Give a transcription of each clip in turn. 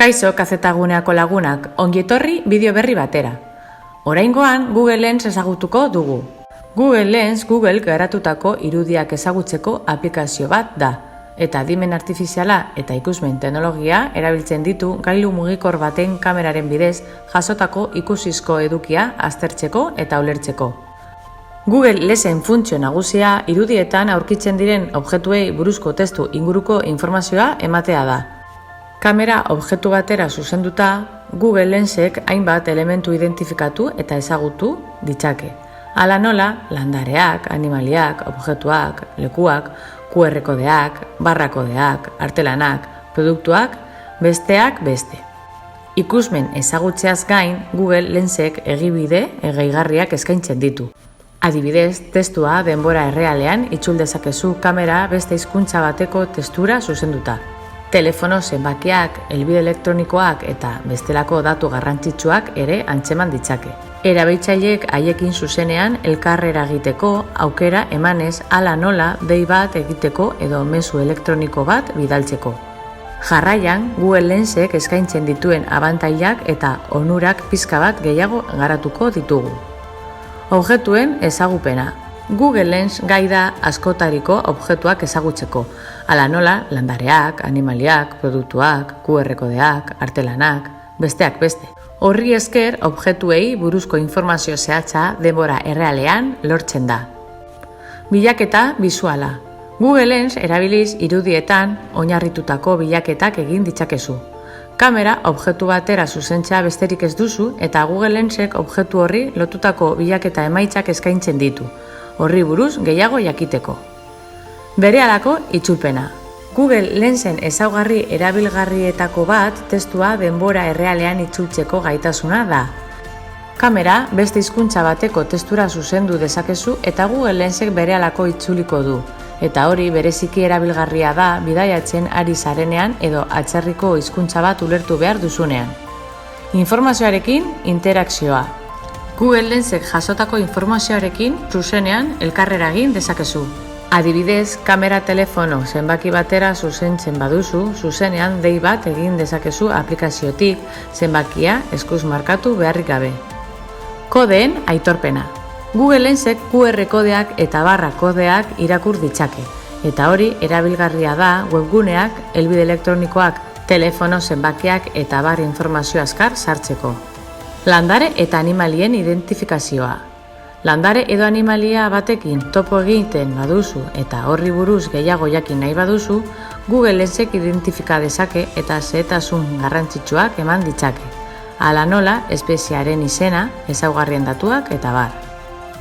Kaixo kazetaguneako lagunak, ongi etorri bideo berri batera. Oraingoan Google Lens ezagutuko dugu. Google Lens Google garatutako irudiak ezagutzeko aplikazio bat da, eta adimen artifiziala eta ikusmen teknologia erabiltzen ditu gailu mugikor baten kameraren bidez jasotako ikusizko edukia aztertzeko eta ulertzeko. Google Lensen funtzio nagusia irudietan aurkitzen diren objektuei buruzko testu inguruko informazioa ematea da. Kamera objektu batera zuzenduta, Google Lensek hainbat elementu identifikatu eta ezagutu ditzake. Hala nola, landareak, animaliak, objektuak, lekuak, QR kodeak, barra kodeak, artelanak, produktuak, besteak beste. Ikusmen ezagutzeaz gain, Google Lensek egibide gehigarriak eskaintzen ditu. Adibidez, testua denbora errealean itzul dezakezu kamera beste hizkuntza bateko testura zuzenduta. Telefono zenbakiak, helbide elektronikoak eta bestelako datu garrantzitsuak ere antzeman ditzake. Erabiltzaileek haiekin zuzenean elkarrera egiteko aukera emanez hala nola dei bat egiteko edo mezu elektroniko bat bidaltzeko. Jarraian, Google Lensek eskaintzen dituen abantailak eta onurak pixka bat gehiago garatuko ditugu. Objektuen ezagupena. Google Lens gai da askotariko objektuak ezagutzeko, hala nola landareak, animaliak, produktuak, QR kodeak, artelanak, besteak beste. Horri esker objektuei buruzko informazio zehatza denbora errealean lortzen da. Bilaketa bisuala. Google Lens erabiliz irudietan oinarritutako bilaketak egin ditzakezu. Kamera objektu batera zuzentzea besterik ez duzu eta Google Lensek objektu horri lotutako bilaketa emaitzak eskaintzen ditu. Horri buruz gehiago jakiteko. Berehalako itzulpena. Google Lensen ezaugarri erabilgarrietako bat testua denbora errealean itzultzeko gaitasuna da. Kamera beste hizkuntza bateko testura zuzendu dezakezu eta Google Lensek berehalako itzuliko du. Eta hori bereziki erabilgarria da bidaiatzen ari zarenean edo atzerriko hizkuntza bat ulertu behar duzunean. Informazioarekin interakzioa. Google Lensek jasotako informazioarekin zuzenean elkarrera egin dezakezu. Adibidez, kamera telefono zenbaki batera zuzentzen baduzu, zuzenean dei bat egin dezakezu aplikaziotik zenbakia eskuz markatu beharrik gabe. Kodeen aitorpena. Google Lensek QR kodeak eta barra kodeak irakur ditzake, eta hori erabilgarria da webguneak, helbide elektronikoak, telefono zenbakiak eta bar informazio azkar sartzeko. Landare eta animalien identifikazioa. Landare edo animalia batekin topo egiten baduzu eta horri buruz gehiago jakin nahi baduzu, Google Lensek identifika dezake eta xehetasun garrantzitsuak eman ditzake. Hala nola, espeziaren izena, ezaugarrien datuak eta bar.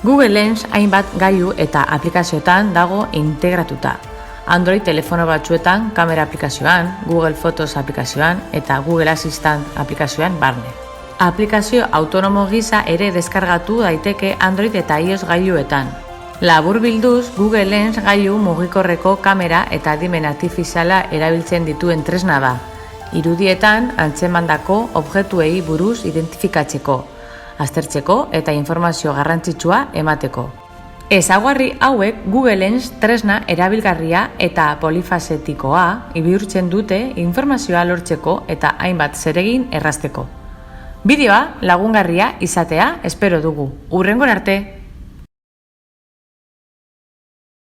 Google Lens hainbat gailu eta aplikazioetan dago integratuta. Android telefono batzuetan, kamera aplikazioan, Google Fotos aplikazioan eta Google Assistant aplikazioan barne. Aplikazio autonomo gisa ere deskargatu daiteke Android eta iOS gailuetan. Laburbilduz, Google Lens gailu mugikorreko kamera eta adimen artifiziala erabiltzen dituen tresna da. Irudietan antzemandako objektuei buruz identifikatzeko, aztertzeko eta informazio garrantzitsua emateko. Ezaugarri hauek Google Lens tresna erabilgarria eta polifazetikoa bihurtzen dute informazioa lortzeko eta hainbat zeregin errazteko. Bideoa lagungarria izatea espero dugu. Hurrengora arte!